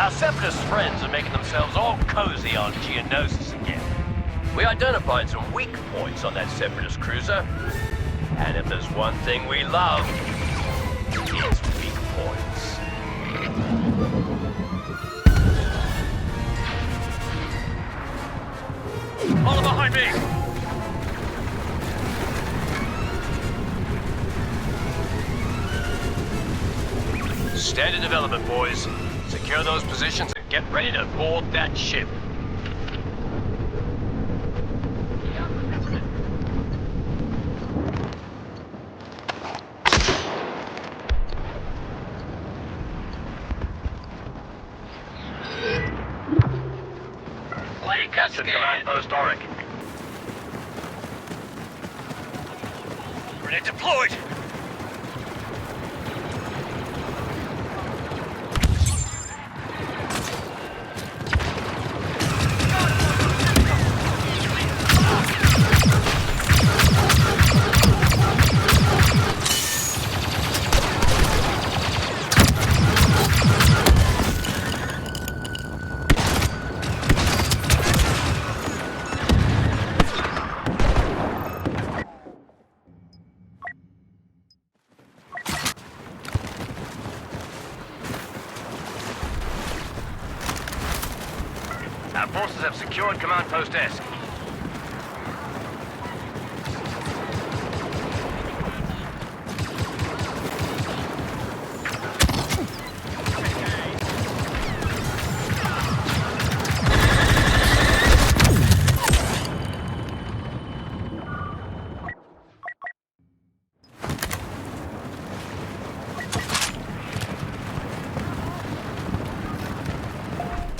Our separatist friends are making themselves all cozy on Geonosis again. We identified some weak points on that separatist cruiser. And if there's one thing we love, it's weak points. Follow behind me! Standard development, boys. Secure those positions and get ready to board that ship. Clankers to command post Auric. Grenade deployed! Our forces have secured command post S.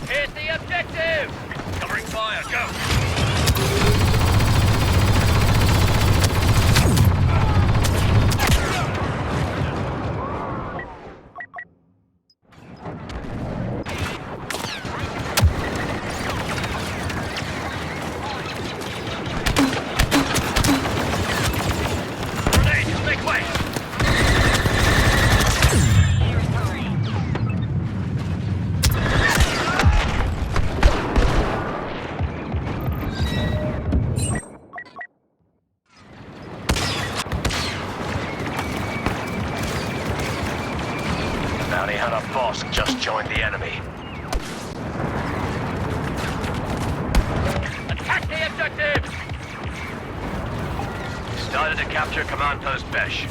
Here's the objective! Covering fire, go! Grenades, make way! Bounty hunter boss just joined the enemy. Attack the objective! Started to capture command post Besh.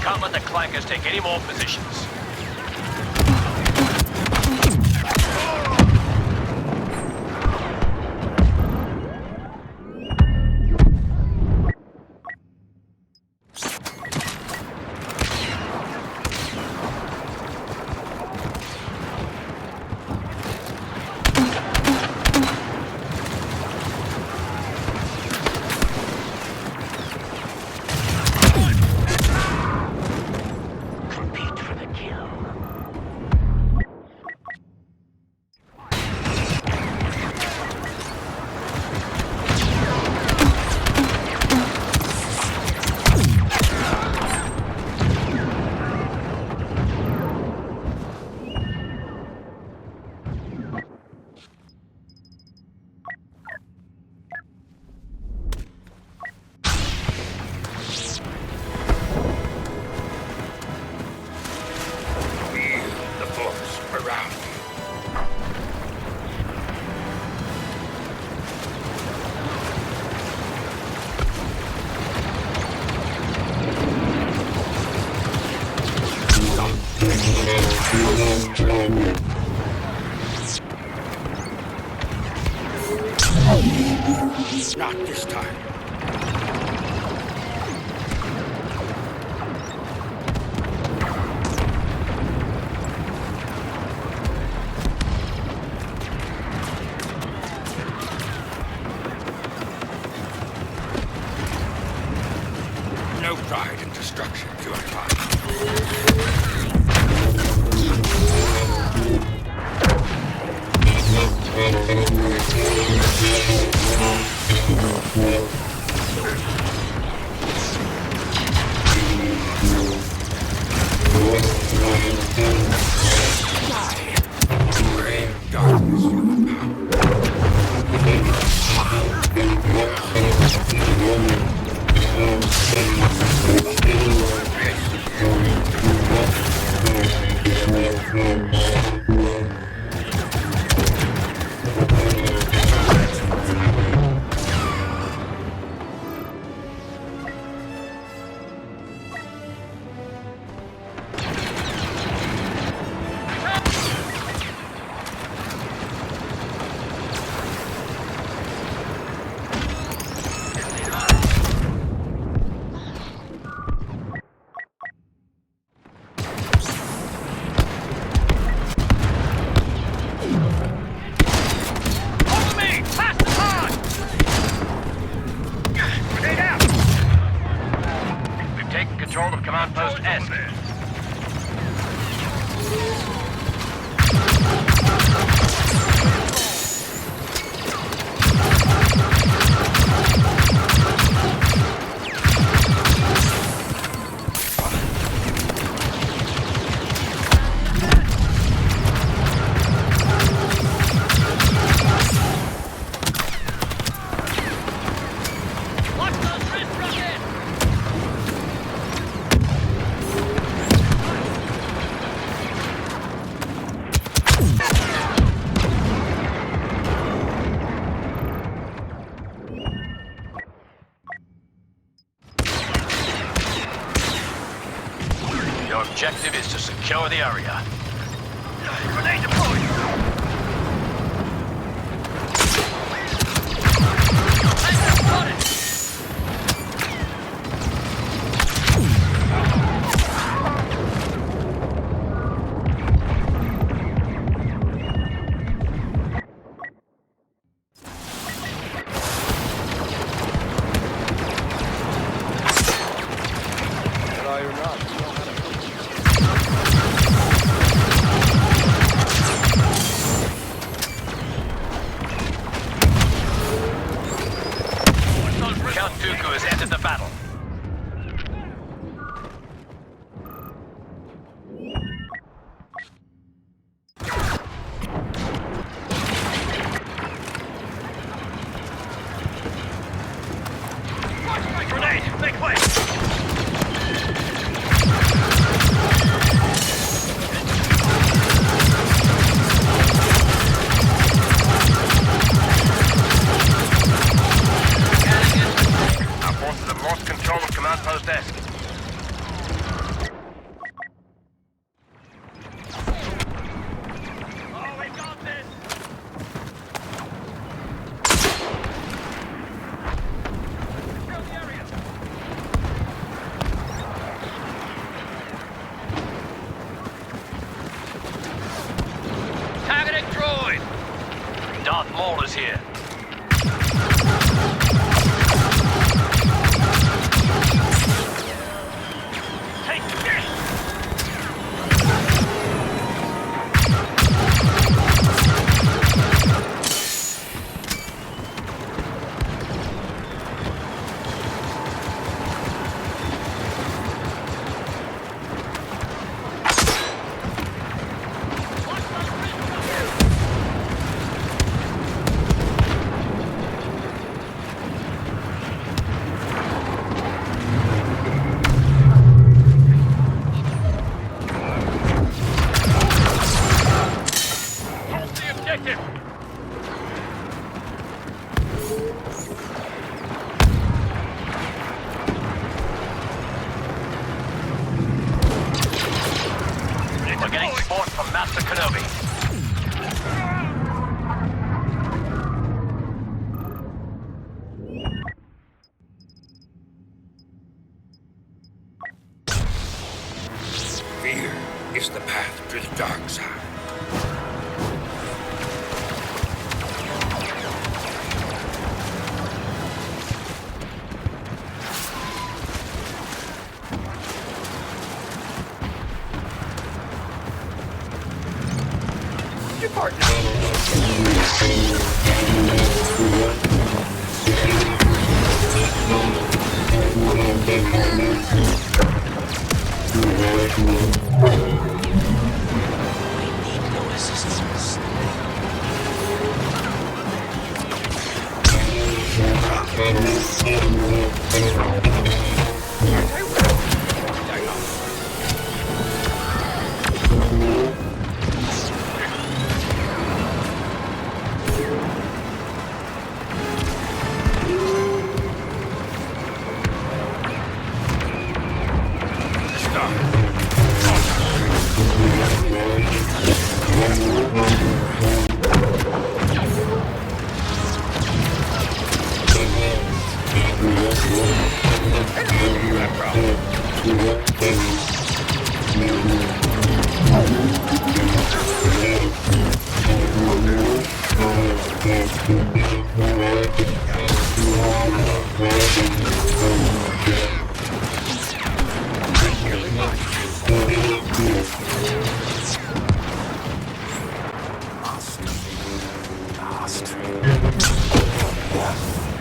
Can't let the Clankers take any more positions. Not this time. No pride in destruction, purified. Brave darkness, human Control of Command Post S. Your objective is to secure the area. Grenade deployed! Count Dooku has entered the battle. Grenade! Make way! Lost control of Command Post S. Oh, we got this! Through the area! Targeting droid! Darth Maul is here. Fear is the path to the dark side. Your partner.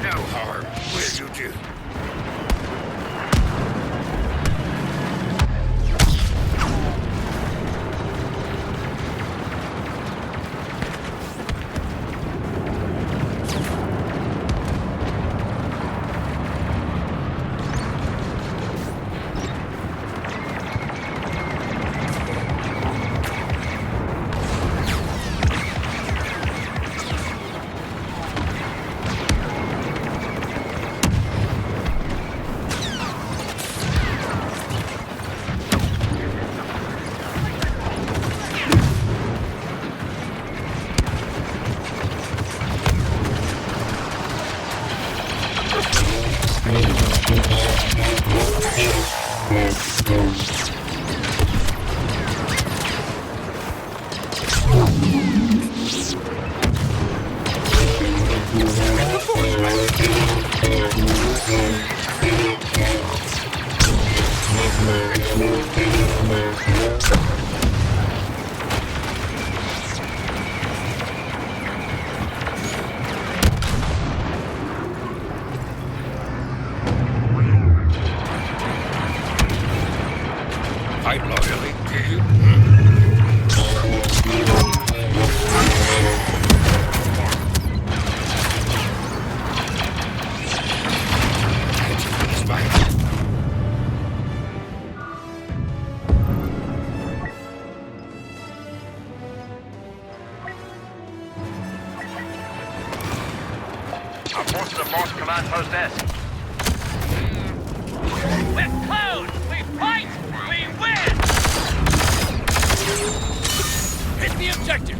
No harm will you do? Fight loyally, do you? Our forces have marched command post S. We're close! We fight! We win! Hit the objective!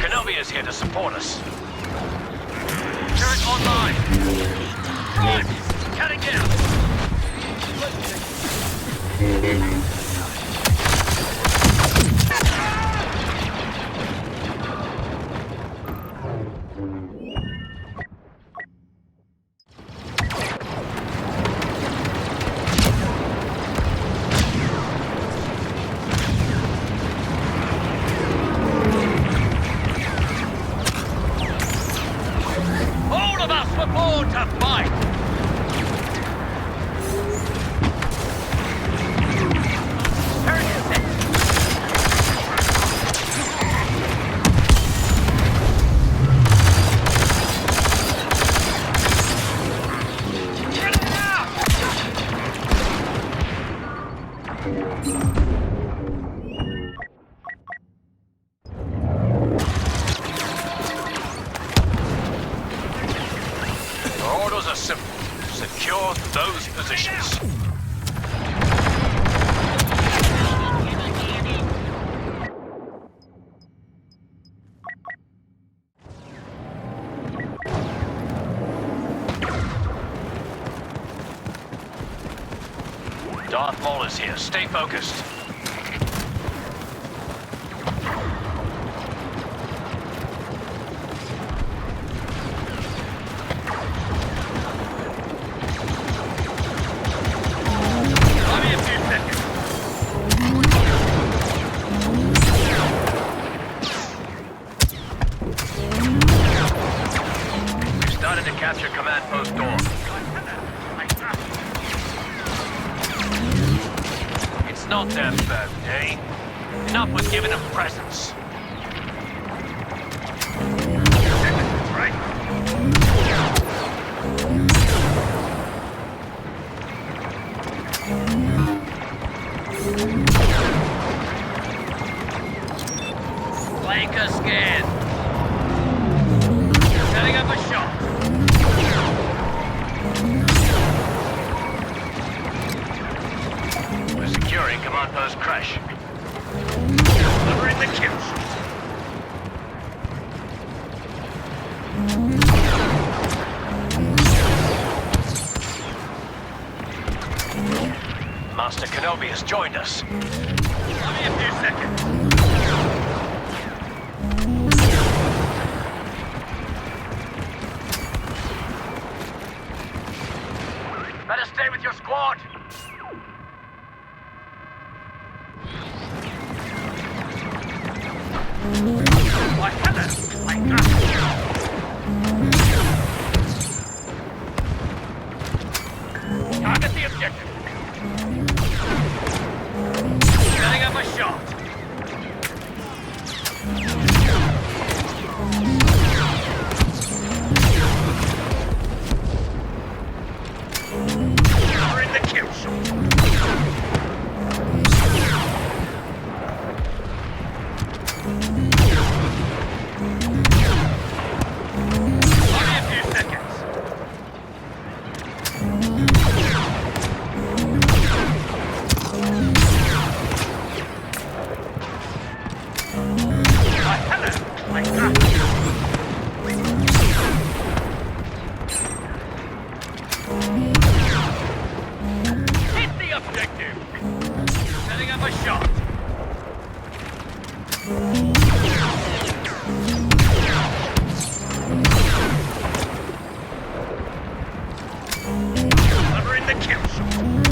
Kenobi is here to support us. Turret online! Front! Cutting down! All of us were born to fight! Our orders are simple. Secure those positions. Darth Maul is here. Stay focused. not their birthday. Enough with giving them presents. Right. Flanker scan. Setting up a shot. We're securing command post crash. Delivering the kills. Master Kenobi has joined us. Only a few seconds. Better stay with your squad. Like that. Like that. Target the objective. Setting up a shot. We're in the kill zone. Only a few seconds. Hit the objective! Setting up a shot. Delivering the kill zone.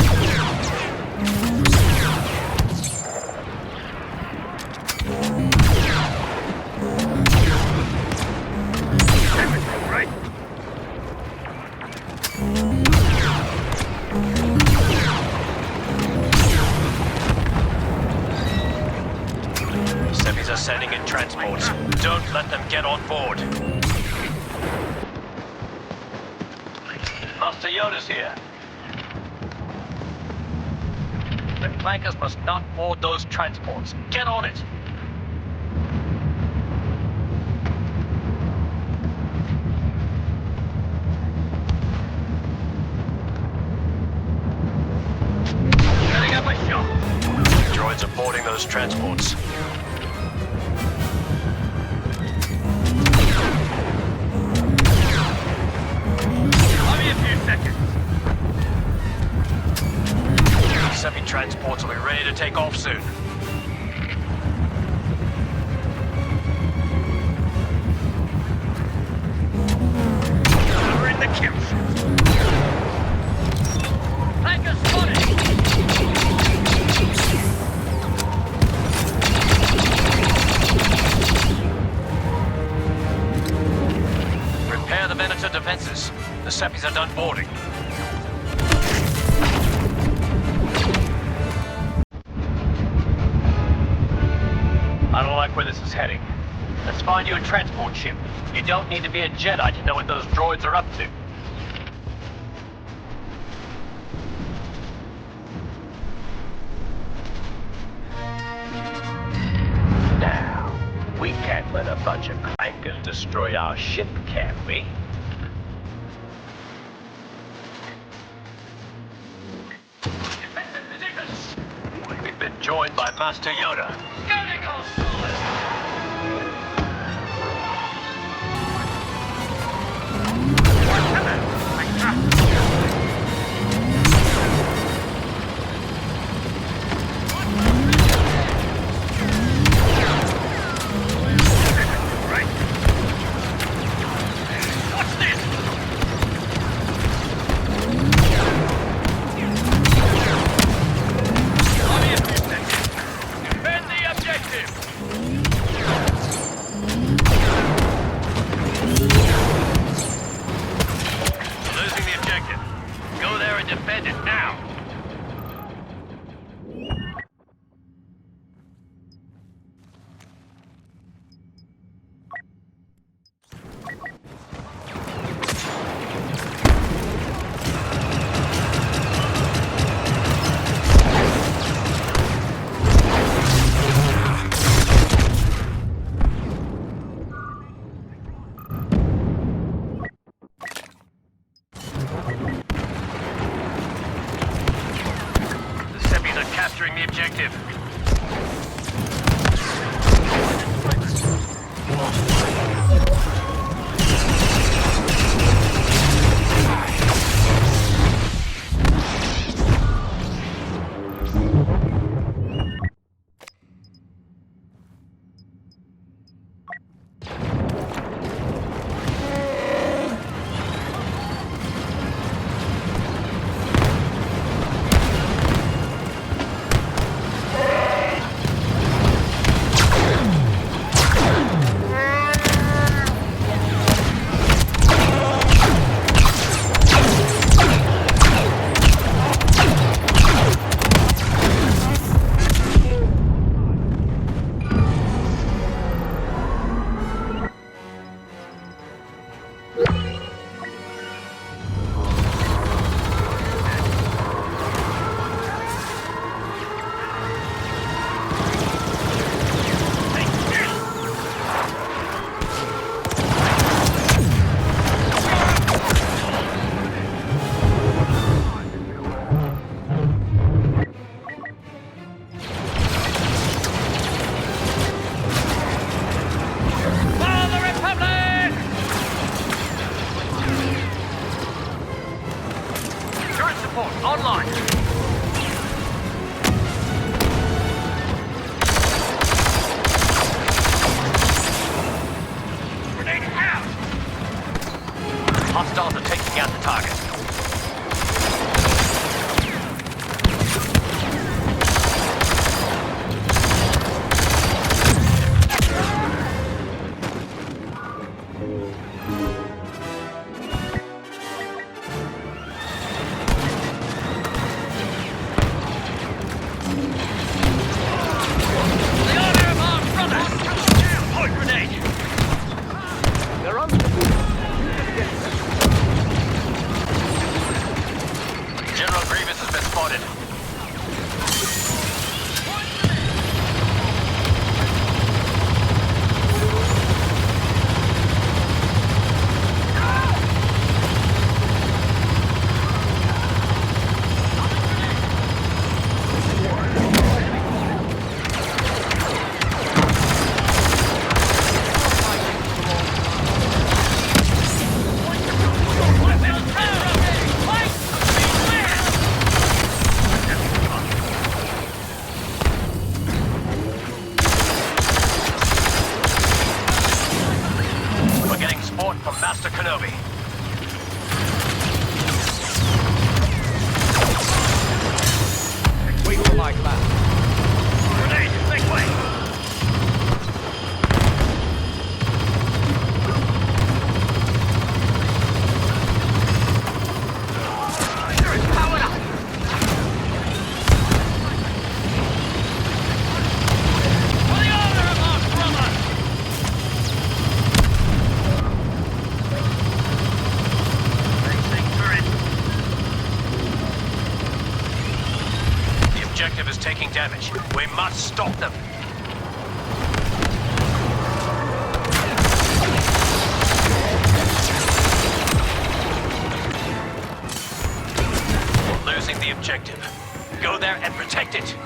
Right. Semis are sending in transports. Don't let them get on board. Master Yoda's here. The Clankers must not board those transports. Get on it! Setting up a shot. Droids are boarding those transports. Only a few seconds. Semi-transports will be ready to take off soon. We're in the kills. Tanker spotted! Repair the Venator defenses. The Seppies are done boarding. I don't like where this is heading. Let's find you a transport ship. You don't need to be a Jedi to know what those droids are up to. Now, we can't let a bunch of clankers destroy our ship, can we? Defensive positions! We've been joined by Master Yoda. Defend it now! Kenobi. We will like that. Grenade, make way! Objective is taking damage. We must stop them. We're losing the objective. Go there and protect it.